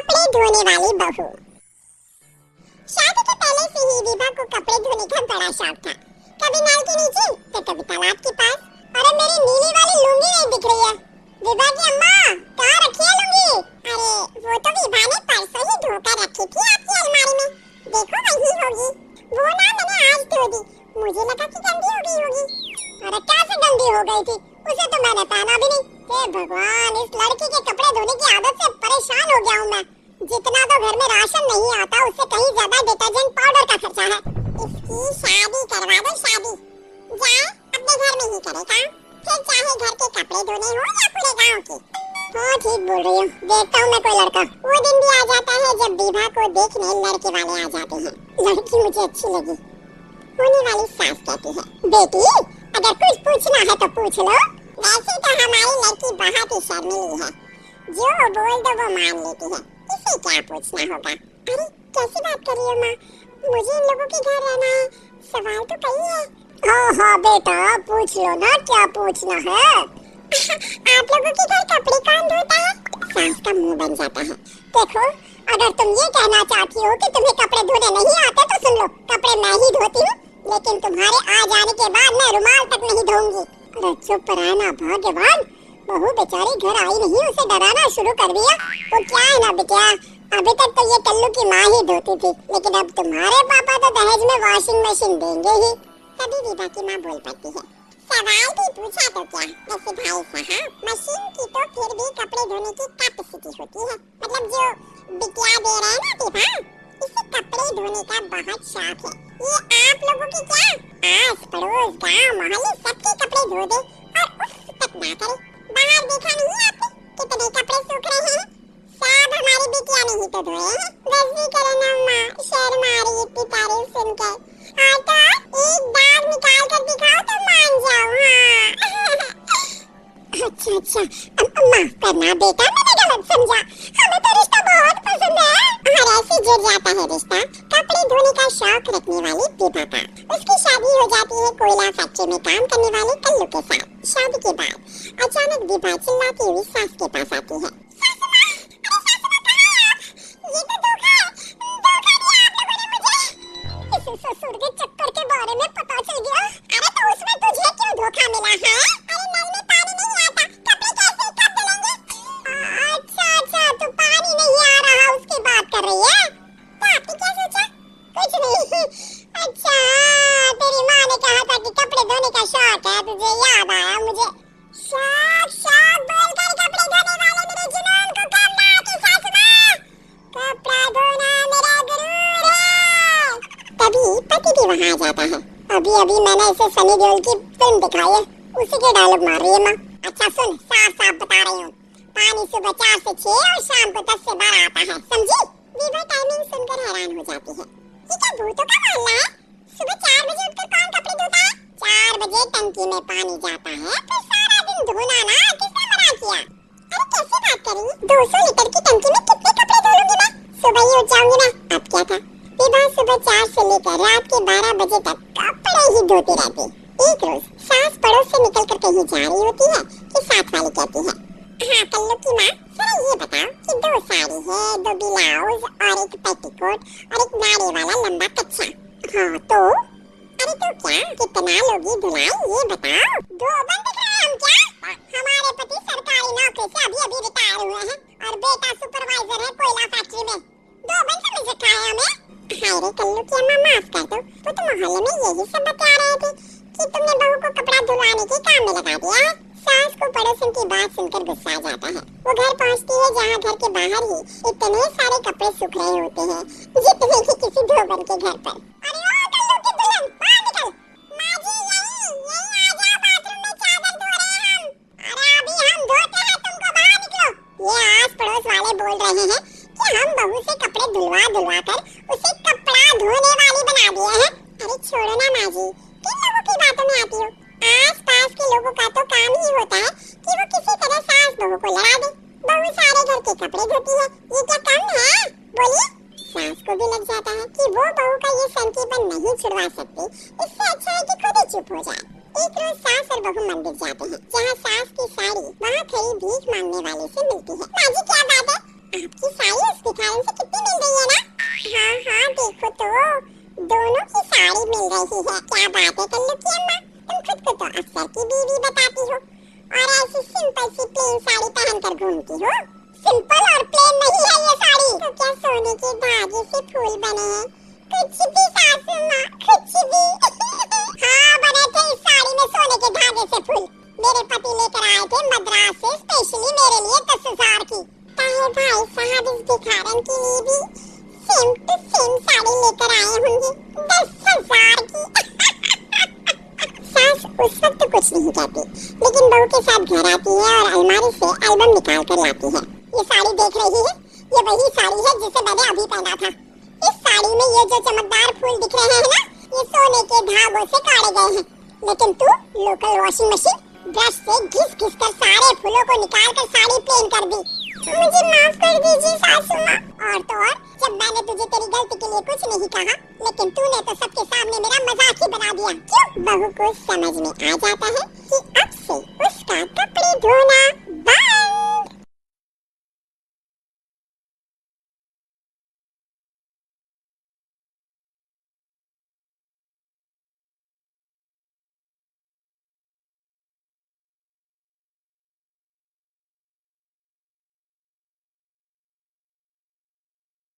कपड़े धोने वाली बहू। शादी के पहले से ही विभा को कपड़े धोने का बड़ा शौक था। कभी नल के नीचे तो कभी तालाब के पास। अरे मेरी नीली वाली लुंगी नहीं दिख रही है। विभा की अम्मा, कहाँ रखी है लुंगी? अरे वो तो विभा ने परसों ही धोकर रखी थी आपकी अलमारी में। देखो वही होगी। वो ना मैंने आज धो दी। मुझे लगा कि गंदी हो गई होगी। अरे कैसे गंदी हो गई थी? उसे तो मैंने पहना भी नहीं। हे भगवान, इस लड़की के कपड़े धोने की आदत से परेशान हो गया हूँ मैं। जितना तो घर में राशन नहीं आता उससे कहीं ज्यादा डिटर्जेंट पाउडर का खर्चा है। इसकी शादी करवा दो, शादी। जाए अपने घर में ही करे काम, फिर चाहे घर के कपड़े धोने हो या पूरे गांव के। हाँ ठीक बोल रही हूँ। देखता हूँ मैं कोई लड़का। वो दिन भी आ जाता है जब विभा को देखने लड़के वाले आ जाते हैं। लड़की मुझे अच्छी लगी। होने वाली सास कहती है, बेटी अगर कुछ पूछना है तो पूछ लो। वैसे तो हमारी लड़की बहुत ही शर्मीली है, जो बोल दो वो मान लेती है। इसे क्या पूछना होगा? अरे कैसी बात कर रही हो माँ? मुझे इन लोगों के घर रहना है, सवाल तो कई है। हाँ हाँ बेटा पूछ लो ना, क्या पूछना है? आप लोगों के घर कपड़े कौन धोता है? सास का मुंह बन जाता है। देखो अगर तुम ये कहना चाहती हो कि तुम्हें कपड़े धोने नहीं आते तो सुन लो, कपड़े मैं ही धोती हूँ, लेकिन तुम्हारे आ जाने के बाद मैं रुमाल तक नहीं धोऊंगी। अरे चुप रहना भाग्यवान, बहू बेचारी घर आई नहीं, उसे डराना शुरू कर दिया। वो क्या है ना बेटा, अभी तक तो ये कल्लू की माँ ही धोती थी, लेकिन अब तुम्हारे पापा तो दहेज में वॉशिंग मशीन देंगे ही। तभी विभा की माँ बोल पड़ती है, सवाल भी पूछा तो क्या? वैसे भाई साहब मशीन की तो फिर भी कपड़े धोने की कैपेसिटी होती है। मतलब जो बिटिया दे रहे हैं ना विभा, इसे कपड़े धोने का बहुत शौक है। ये आप लोगों की क्या आस पड़ोस गांव मोहल्ले सबके कपड़े धो दे और उफ तक ना करे। बाहर देखा नहीं आपने कितने कपड़े सूख रहे हैं? सब हमारी बिटिया ने ही तो धोए हैं। बस भी करे ना माँ, शर्म आ रही इतनी तारीफ सुनकर। और तो एक दाग निकाल कर दिखाओ तो मान जाओ। हाँ अच्छा माफ करना बेटा, मैंने गलत समझा। हमें तो रिश्ता बहुत पसंद है और ऐसे जुड़ जाता है रिश्ता कपड़े धोने का शौक रखने वाली विभा का। उसकी शादी हो जाती है कोयला फैक्ट्री में काम करने वाले कल्लू के साथ। शादी के बाद अचानक विभा चिल्लाती हुई सास के पास आती है, सासू माँ, अरे सासू माँ कहाँ हैं आप? ये तो धोखा दिया आप लोगों ने मुझे। इस ससुर के चक्कर के बारे में पता चल गया। अरे तो उसमें तुझे क्यों धोखा मिला है? अरे नल में पानी नहीं आता, कपड़े कैसे कब धुलेंगे? अच्छा तो पानी नहीं आ रहा उसकी बात कर रही है? तो आपने क्या सोचा? कुछ नहीं। अच्छा तेरी माँ ने कहा था कि कपड़े धोने का शौक है, तुझे याद आया मुझे। शौक बोलकर कपड़े धोने वाले मेरे जुनून को करना कि सासू माँ, कपड़ा धोना मेरा गुरूर है। तभी पति भी वहाँ आ जाता है। अभी मैंने इसे सनी देओल की फिल्म दिखाई है, उसी के डायलॉग मार रही है माँ। अच्छा सुन, साफ बता रही हूँ, पानी सुबह 4 से 6 और शाम को 10 से 12 आता है, समझी? विभा टाइमिंग सुनकर हैरान हो जाती है। ये क्या भूतों का मोहल्ला है? सुबह 4 बजे उठकर कौन कपड़े धोता है? 4 बजे टंकी में पानी जाता है, फिर सारा दिन धोना ना किसने मना किया? अरे कैसे बात कर रही? 200 लीटर की टंकी में कितने कपड़े धो लूंगी मैं? सुबह ही उठ जाऊंगी मैं। अब क्या था, विभा सुबह 4 से लेकर रात के 12 बजे तक कपड़े ही धोती रहती। एक रोज सास पड़ोस से निकल कर कहीं जा रही होती है कि साथ वाली कहती है, हाँ कल्लू की माँ, जरा ये बताओ कि 2 साड़ी है, 2 ब्लाउज और एक पेटीकोट और एक नाड़े वाला लंबा कच्छा। हाँ तो? अरे तो क्या कितना लोगी धुलाई ये बताओ। 2 बंद दिखाए हम क्या? हमारे पति सरकारी नौकरी से अभी रिटायर हुए हैं और बेटा सुपरवाइजर है कोयला फैक्ट्री में। 2 बंद समझ रखा है हमें। हाय रे कल्लू की अम्मा माफ कर दो, वो तो मोहल्ले में यही सब बता रहे थे कि तुमने बहू को कपड़ा धुलवाने के काम में लगा दिया है। सास को पड़ोसन की बात सुनकर गुस्सा आ जाता है। वो घर पहुंचती है जहाँ घर के बाहर ही इतने सारे कपड़े सूख रहे होते हैं जितने कि किसी धोबन के घर पर। अरे ओ कल्लू की दुल्हन, बाहर निकल। माँ जी यहीं आ जाओ, बाथरूम में चादर धो रहे हैं हम। अरे अभी हम धोते हैं, तुमको बाहर निकलो। ये आस पड़ोस वाले बोल रहे हैं कि हम बहू से कपड़े धुलवा कर उसे कपड़ा धोने वाली बना दिए हैं। अरे छोड़ो ना माँ जी, किन लोगों की बातों में आती हो? आस पास के लोगों का तो काम ही होता है कि वो किसी तरह सास बहू को लड़ा दे। बहू सारे घर के कपड़े धोती है, ये क्या कम है? बोलिए। सास को भी लग जाता है कि वो बहू का ये संकीपन नहीं छुड़वा सकती, इससे अच्छा है कि खुद ही चुप हो जाए। एक रोज सास और बहू मंदिर जाते हैं जहाँ सास की साड़ी वहाँ खड़ी भीख मांगने वाले से मिलती है। माँ जी क्या बात है, आपकी साड़ी उसके भिखारन से कितनी मिल रही है ना। हाँ हाँ देखो तो दोनों की साड़ी मिल रही है। क्या बात है कल्लू की अम्मा, तुम खुद को तो अफसर की बीवी बताती हो और ऐसी सिंपल सी प्लेन साड़ी पहनकर घूमती हो। सिंपल और प्लेन नहीं है ये साड़ी, तो क्या सोने के धागे से फूल बने हैं? कुछ भी सासू माँ, कुछ भी। हाँ बने थे इस साड़ी में सोने के धागे से फूल। मेरे पति लेकर आए थे मद्रास से स्पेशली मेरे लिए 10,000 की। ताहे भाई साहब इस भिखारन के लिए भी सेम टू सेम साड़ी लेकर आए होंगे 10,000 की। सास उस वक्त तो कुछ नहीं कहती, लेकिन बहू के साथ घर आती है और अलमारी से एल्बम निकाल कर लाती है। ये साड़ी देख रही है, ये वही साड़ी है जिसे मैंने अभी पहना था। इस साड़ी में ये जो चमकदार फूल दिख रहे हैं ना, ये सोने के धागों से काढ़े गए हैं। लेकिन तू लोकल वॉशिंग मशीन ब्रश से घिस घिस कर सारे फूलों को निकाल कर साड़ी प्लेन कर दी। मुझे माफ कर दीजिए सासू माँ। और तो और जब मैंने तुझे तेरी गलती के लिए कुछ नहीं कहा, लेकिन तूने तो सबके सामने मेरा मजाक ही बना दिया। क्यों? बहू को समझ में आ जाता है कि अब से उसका कपड़े धोना